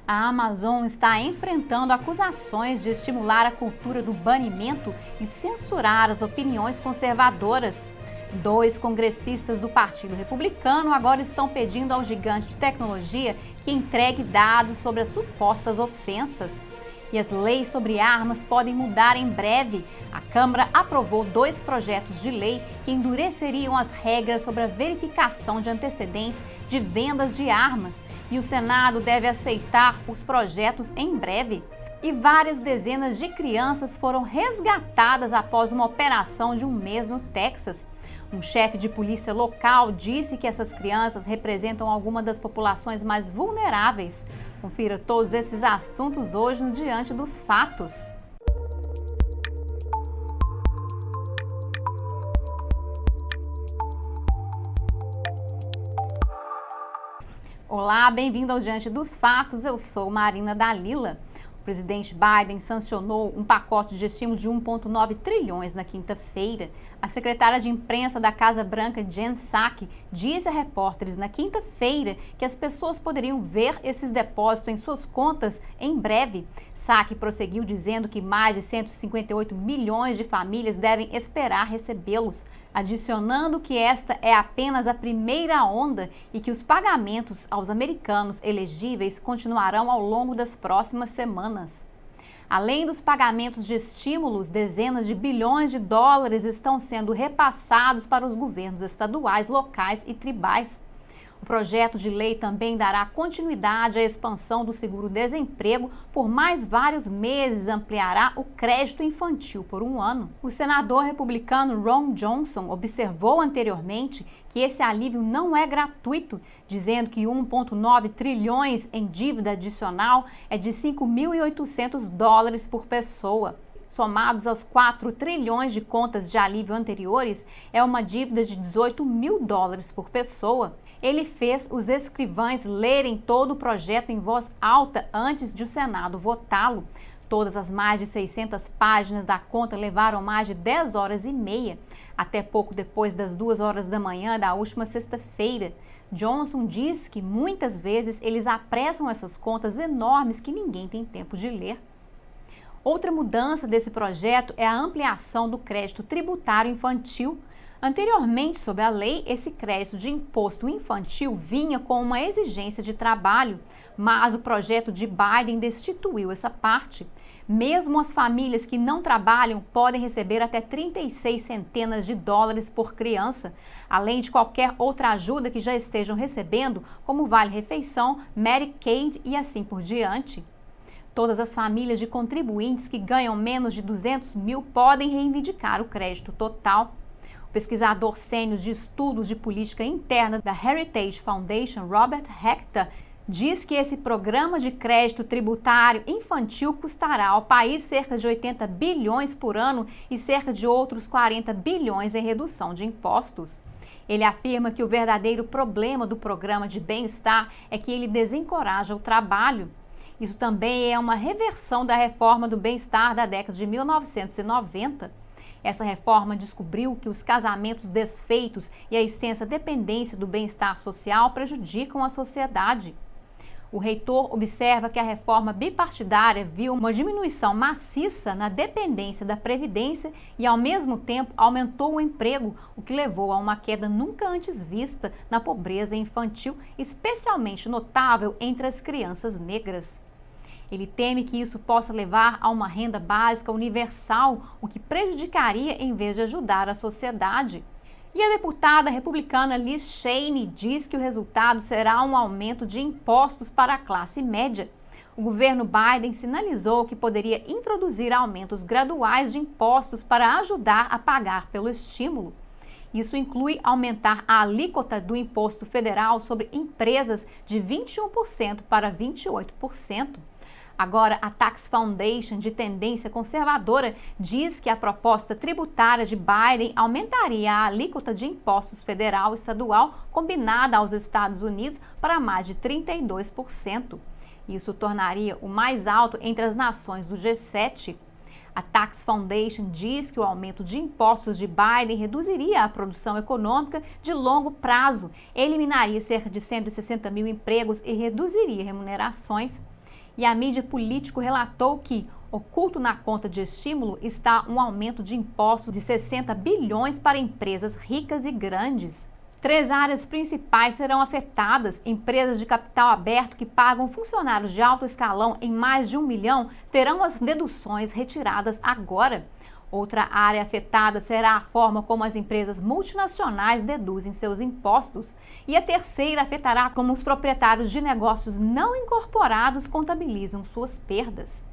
A Amazon está enfrentando acusações de estimular a cultura do banimento e censurar as opiniões conservadoras. 2 congressistas do Partido Republicano agora estão pedindo ao gigante de tecnologia que entregue dados sobre as supostas ofensas. E as leis sobre armas podem mudar em breve. A Câmara aprovou 2 projetos de lei que endureceriam as regras sobre a verificação de antecedentes de vendas de armas. E o Senado deve aceitar os projetos em breve. E várias dezenas de crianças foram resgatadas após uma operação de um mês no Texas. Um chefe de polícia local disse que essas crianças representam alguma das populações mais vulneráveis. Confira todos esses assuntos hoje no Diante dos Fatos. Olá, bem-vindo ao Diante dos Fatos. Eu sou Marina Dalila. O presidente Biden sancionou um pacote de estímulo de 1,9 trilhões na quinta-feira. A secretária de imprensa da Casa Branca, Jen Psaki, disse a repórteres na quinta-feira que as pessoas poderiam ver esses depósitos em suas contas em breve. Psaki prosseguiu dizendo que mais de 158 milhões de famílias devem esperar recebê-los, adicionando que esta é apenas a primeira onda e que os pagamentos aos americanos elegíveis continuarão ao longo das próximas semanas. Além dos pagamentos de estímulos, dezenas de bilhões de dólares estão sendo repassados para os governos estaduais, locais e tribais. O projeto de lei também dará continuidade à expansão do seguro-desemprego por mais vários meses, ampliará o crédito infantil por 1 ano. O senador republicano Ron Johnson observou anteriormente que esse alívio não é gratuito, dizendo que 1,9 trilhões em dívida adicional é de 5.800 dólares por pessoa. Somados aos 4 trilhões de contas de alívio anteriores, é uma dívida de 18 mil dólares por pessoa. Ele fez os escrivães lerem todo o projeto em voz alta antes de o Senado votá-lo. Todas as mais de 600 páginas da conta levaram mais de 10 horas e meia, até pouco depois das 2 horas da manhã da última sexta-feira. Johnson disse que muitas vezes eles apressam essas contas enormes que ninguém tem tempo de ler. Outra mudança desse projeto é a ampliação do crédito tributário infantil. Anteriormente, sob a lei, esse crédito de imposto infantil vinha com uma exigência de trabalho, mas o projeto de Biden destituiu essa parte. Mesmo as famílias que não trabalham podem receber até 36 centenas de dólares por criança, além de qualquer outra ajuda que já estejam recebendo, como vale-refeição, Medicaid e assim por diante. Todas as famílias de contribuintes que ganham menos de 200 mil podem reivindicar o crédito total. O pesquisador sênior de estudos de política interna da Heritage Foundation, Robert Hector, diz que esse programa de crédito tributário infantil custará ao país cerca de 80 bilhões por ano e cerca de outros 40 bilhões em redução de impostos. Ele afirma que o verdadeiro problema do programa de bem-estar é que ele desencoraja o trabalho. Isso também é uma reversão da reforma do bem-estar da década de 1990. Essa reforma descobriu que os casamentos desfeitos e a extensa dependência do bem-estar social prejudicam a sociedade. O reitor observa que a reforma bipartidária viu uma diminuição maciça na dependência da Previdência e, ao mesmo tempo, aumentou o emprego, o que levou a uma queda nunca antes vista na pobreza infantil, especialmente notável entre as crianças negras. Ele teme que isso possa levar a uma renda básica universal, o que prejudicaria em vez de ajudar a sociedade. E a deputada republicana Liz Cheney diz que o resultado será um aumento de impostos para a classe média. O governo Biden sinalizou que poderia introduzir aumentos graduais de impostos para ajudar a pagar pelo estímulo. Isso inclui aumentar a alíquota do imposto federal sobre empresas de 21% para 28%. Agora, a Tax Foundation, de tendência conservadora, diz que a proposta tributária de Biden aumentaria a alíquota de impostos federal e estadual combinada aos Estados Unidos para mais de 32%. Isso tornaria o mais alto entre as nações do G7. A Tax Foundation diz que o aumento de impostos de Biden reduziria a produção econômica de longo prazo, eliminaria cerca de 160 mil empregos e reduziria remunerações. E a mídia político relatou que, oculto na conta de estímulo, está um aumento de impostos de 60 bilhões para empresas ricas e grandes. 3 áreas principais serão afetadas. Empresas de capital aberto que pagam funcionários de alto escalão em mais de 1 milhão terão as deduções retiradas agora. Outra área afetada será a forma como as empresas multinacionais deduzem seus impostos. E a terceira afetará como os proprietários de negócios não incorporados contabilizam suas perdas.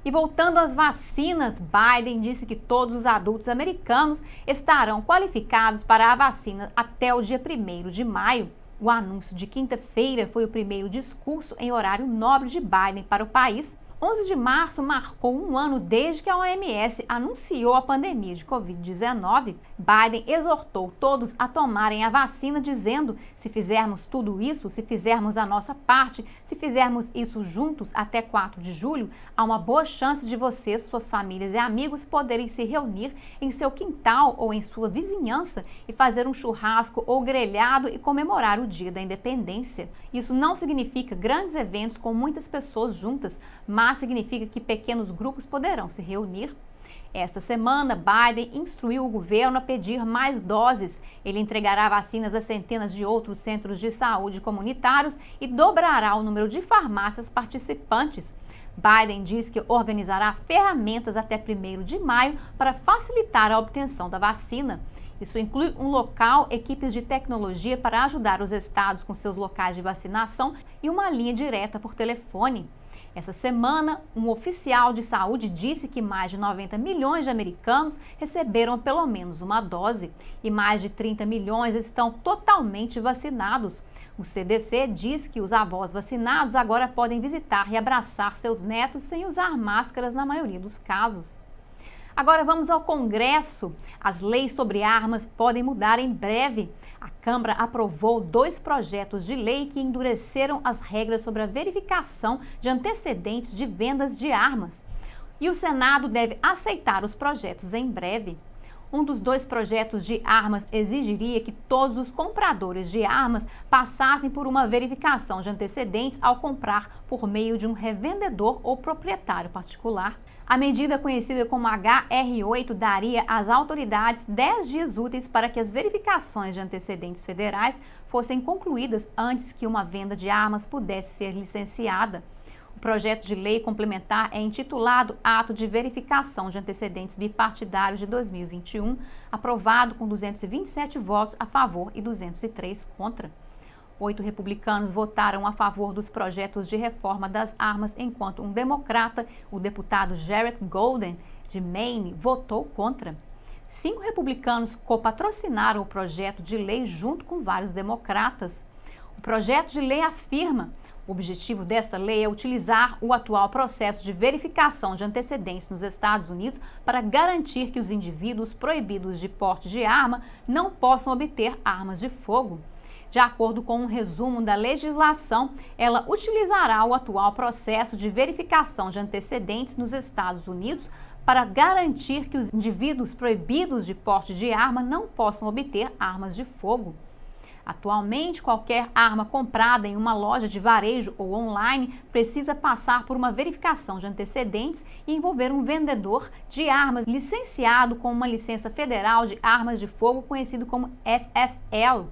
E voltando às vacinas, Biden disse que todos os adultos americanos estarão qualificados para a vacina até o dia 1º de maio. O anúncio de quinta-feira foi o primeiro discurso em horário nobre de Biden para o país. 11 de março marcou um ano desde que a OMS anunciou a pandemia de Covid-19. Biden exortou todos a tomarem a vacina, dizendo: se fizermos tudo isso, se fizermos a nossa parte, se fizermos isso juntos até 4 de julho, há uma boa chance de vocês, suas famílias e amigos poderem se reunir em seu quintal ou em sua vizinhança e fazer um churrasco ou grelhado e comemorar o Dia da Independência. Isso não significa grandes eventos com muitas pessoas juntas, mas significa que pequenos grupos poderão se reunir. Esta semana, Biden instruiu o governo a pedir mais doses. Ele entregará vacinas a centenas de outros centros de saúde comunitários e dobrará o número de farmácias participantes. Biden diz que organizará ferramentas até 1º de maio para facilitar a obtenção da vacina. Isso inclui um local, equipes de tecnologia para ajudar os estados com seus locais de vacinação e uma linha direta por telefone. Essa semana, um oficial de saúde disse que mais de 90 milhões de americanos receberam pelo menos uma dose e mais de 30 milhões estão totalmente vacinados. O CDC diz que os avós vacinados agora podem visitar e abraçar seus netos sem usar máscaras na maioria dos casos. Agora vamos ao Congresso. As leis sobre armas podem mudar em breve. A Câmara aprovou 2 projetos de lei que endureceram as regras sobre a verificação de antecedentes de vendas de armas. E o Senado deve aceitar os projetos em breve. Um dos 2 projetos de armas exigiria que todos os compradores de armas passassem por uma verificação de antecedentes ao comprar por meio de um revendedor ou proprietário particular. A medida, conhecida como HR-8, daria às autoridades 10 dias úteis para que as verificações de antecedentes federais fossem concluídas antes que uma venda de armas pudesse ser licenciada. O projeto de lei complementar é intitulado Ato de Verificação de Antecedentes Bipartidários de 2021, aprovado com 227 votos a favor e 203 contra. 8 republicanos votaram a favor dos projetos de reforma das armas, enquanto um democrata, o deputado Jared Golden, de Maine, votou contra. 5 republicanos copatrocinaram o projeto de lei junto com vários democratas. O projeto de lei afirma: o objetivo dessa lei é utilizar o atual processo de verificação de antecedentes nos Estados Unidos para garantir que os indivíduos proibidos de porte de arma não possam obter armas de fogo. De acordo com um resumo da legislação, ela utilizará o atual processo de verificação de antecedentes nos Estados Unidos para garantir que os indivíduos proibidos de porte de arma não possam obter armas de fogo. Atualmente, qualquer arma comprada em uma loja de varejo ou online precisa passar por uma verificação de antecedentes e envolver um vendedor de armas licenciado com uma licença federal de armas de fogo, conhecido como FFL.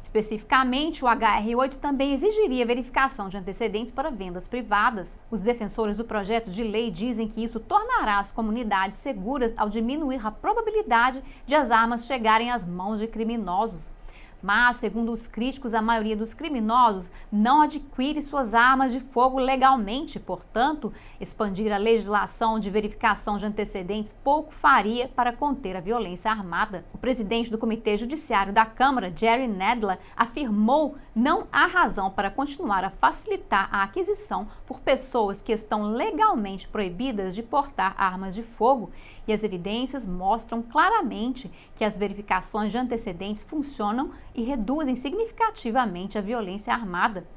Especificamente, o HR-8 também exigiria verificação de antecedentes para vendas privadas. Os defensores do projeto de lei dizem que isso tornará as comunidades seguras ao diminuir a probabilidade de as armas chegarem às mãos de criminosos. Mas, segundo os críticos, a maioria dos criminosos não adquire suas armas de fogo legalmente. Portanto, expandir a legislação de verificação de antecedentes pouco faria para conter a violência armada. O presidente do Comitê Judiciário da Câmara, Jerry Nadler, afirmou não há razão para continuar a facilitar a aquisição por pessoas que estão legalmente proibidas de portar armas de fogo. E as evidências mostram claramente que as verificações de antecedentes funcionam e reduzem significativamente a violência armada.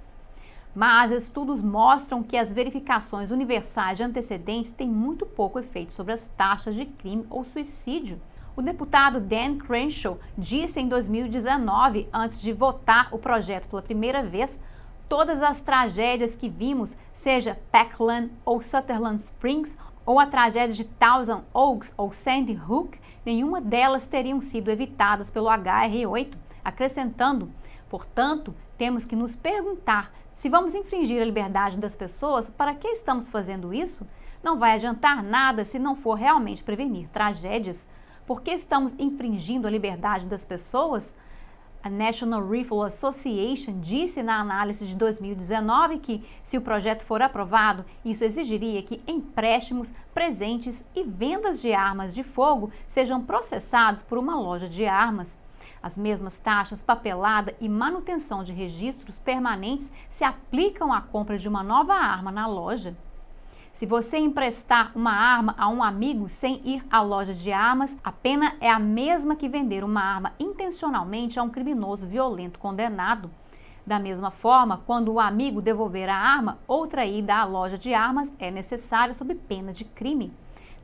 Mas estudos mostram que as verificações universais de antecedentes têm muito pouco efeito sobre as taxas de crime ou suicídio. O deputado Dan Crenshaw disse em 2019, antes de votar o projeto pela primeira vez: Todas as tragédias que vimos, seja Parkland ou Sutherland Springs, ou a tragédia de Thousand Oaks ou Sandy Hook, nenhuma delas teriam sido evitadas pelo HR-8, acrescentando, portanto, temos que nos perguntar se vamos infringir a liberdade das pessoas, para que estamos fazendo isso? Não vai adiantar nada se não for realmente prevenir tragédias. Por que estamos infringindo a liberdade das pessoas? A National Rifle Association disse na análise de 2019 que, se o projeto for aprovado, isso exigiria que empréstimos, presentes e vendas de armas de fogo sejam processados por uma loja de armas. As mesmas taxas, papelada e manutenção de registros permanentes se aplicam à compra de uma nova arma na loja. Se você emprestar uma arma a um amigo sem ir à loja de armas, a pena é a mesma que vender uma arma intencionalmente a um criminoso violento condenado. Da mesma forma, quando o amigo devolver a arma, outra ida à loja de armas é necessária sob pena de crime.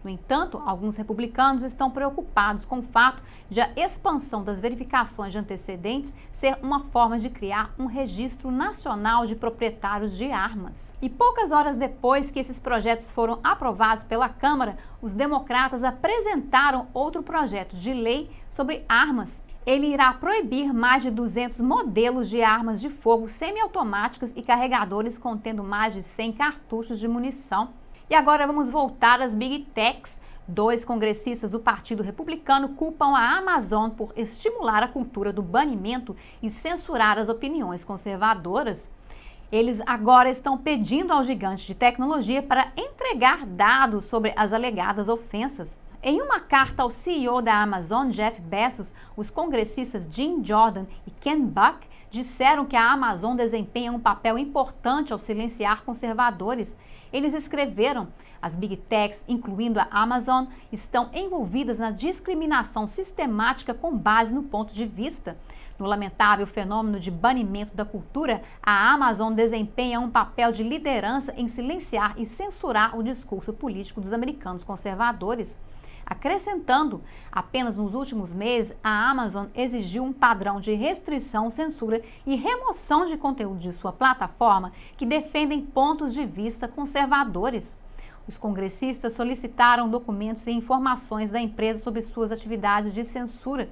No entanto, alguns republicanos estão preocupados com o fato de a expansão das verificações de antecedentes ser uma forma de criar um registro nacional de proprietários de armas. E poucas horas depois que esses projetos foram aprovados pela Câmara, os democratas apresentaram outro projeto de lei sobre armas. Ele irá proibir mais de 200 modelos de armas de fogo semiautomáticas e carregadores contendo mais de 100 cartuchos de munição. E agora vamos voltar às Big Techs. 2 congressistas do Partido Republicano culpam a Amazon por estimular a cultura do banimento e censurar as opiniões conservadoras. Eles agora estão pedindo ao gigante de tecnologia para entregar dados sobre as alegadas ofensas. Em uma carta ao CEO da Amazon, Jeff Bezos, os congressistas Jim Jordan e Ken Buck disseram que a Amazon desempenha um papel importante ao silenciar conservadores. Eles escreveram: as Big Techs, incluindo a Amazon, estão envolvidas na discriminação sistemática com base no ponto de vista. No lamentável fenômeno de banimento da cultura, a Amazon desempenha um papel de liderança em silenciar e censurar o discurso político dos americanos conservadores. Acrescentando, apenas nos últimos meses, a Amazon exigiu um padrão de restrição, censura e remoção de conteúdo de sua plataforma que defendem pontos de vista conservadores. Os congressistas solicitaram documentos e informações da empresa sobre suas atividades de censura.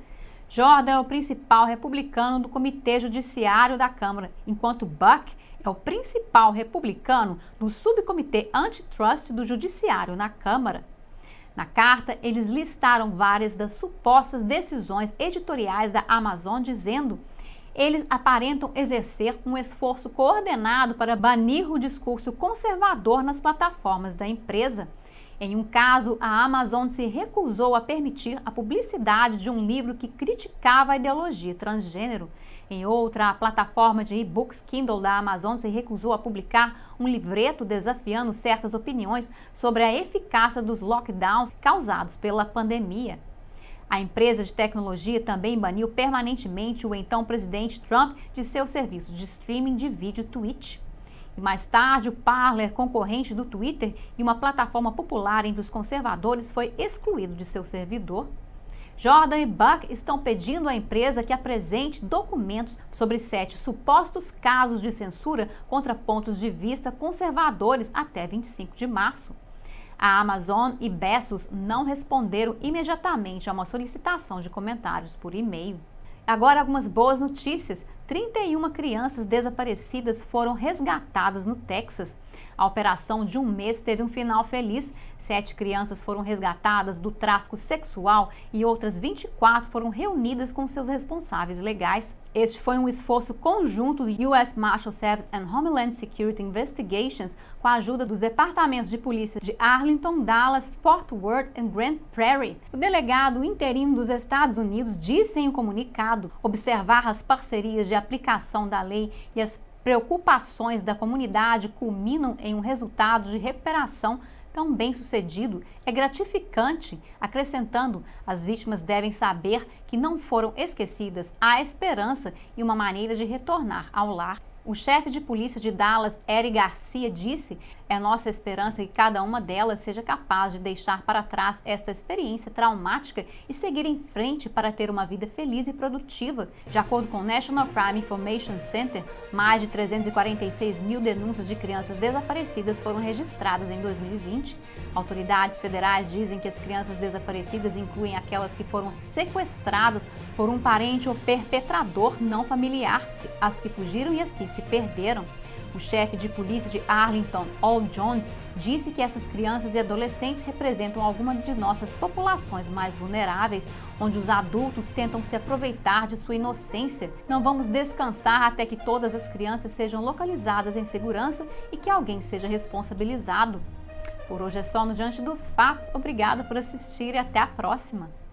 Jordan é o principal republicano do Comitê Judiciário da Câmara, enquanto Buck é o principal republicano do Subcomitê Antitrust do Judiciário na Câmara. Na carta, eles listaram várias das supostas decisões editoriais da Amazon, dizendo: eles aparentam exercer um esforço coordenado para banir o discurso conservador nas plataformas da empresa. Em um caso, a Amazon se recusou a permitir a publicidade de um livro que criticava a ideologia transgênero. Em outra, a plataforma de e-books Kindle da Amazon se recusou a publicar um livreto desafiando certas opiniões sobre a eficácia dos lockdowns causados pela pandemia. A empresa de tecnologia também baniu permanentemente o então presidente Trump de seu serviço de streaming de vídeo Twitch. E mais tarde, o Parler, concorrente do Twitter e uma plataforma popular entre os conservadores, foi excluído de seu servidor. Jordan e Buck estão pedindo à empresa que apresente documentos sobre 7 supostos casos de censura contra pontos de vista conservadores até 25 de março. A Amazon e Bezos não responderam imediatamente a uma solicitação de comentários por e-mail. Agora, algumas boas notícias. 31 crianças desaparecidas foram resgatadas no Texas. A operação de um mês teve um final feliz. 7 crianças foram resgatadas do tráfico sexual e outras 24 foram reunidas com seus responsáveis legais. Este foi um esforço conjunto do US Marshals Service and Homeland Security Investigations com a ajuda dos departamentos de polícia de Arlington, Dallas, Fort Worth e Grand Prairie. O delegado interino dos Estados Unidos disse em um comunicado observar as parcerias de aplicação da lei e as preocupações da comunidade culminam em um resultado de recuperação tão bem sucedido é gratificante, acrescentando: as vítimas devem saber que não foram esquecidas, há esperança e uma maneira de retornar ao lar. O chefe de polícia de Dallas, Eric Garcia, disse: "É nossa esperança que cada uma delas seja capaz de deixar para trás essa experiência traumática e seguir em frente para ter uma vida feliz e produtiva." De acordo com o National Crime Information Center, mais de 346 mil denúncias de crianças desaparecidas foram registradas em 2020. Autoridades federais dizem que as crianças desaparecidas incluem aquelas que foram sequestradas por um parente ou perpetrador não familiar, as que fugiram e as que se perderam. O chefe de polícia de Arlington, Al Jones, disse que essas crianças e adolescentes representam alguma de nossas populações mais vulneráveis, onde os adultos tentam se aproveitar de sua inocência. Não vamos descansar até que todas as crianças sejam localizadas em segurança e que alguém seja responsabilizado. Por hoje é só no Diante dos Fatos. Obrigada por assistir e até a próxima!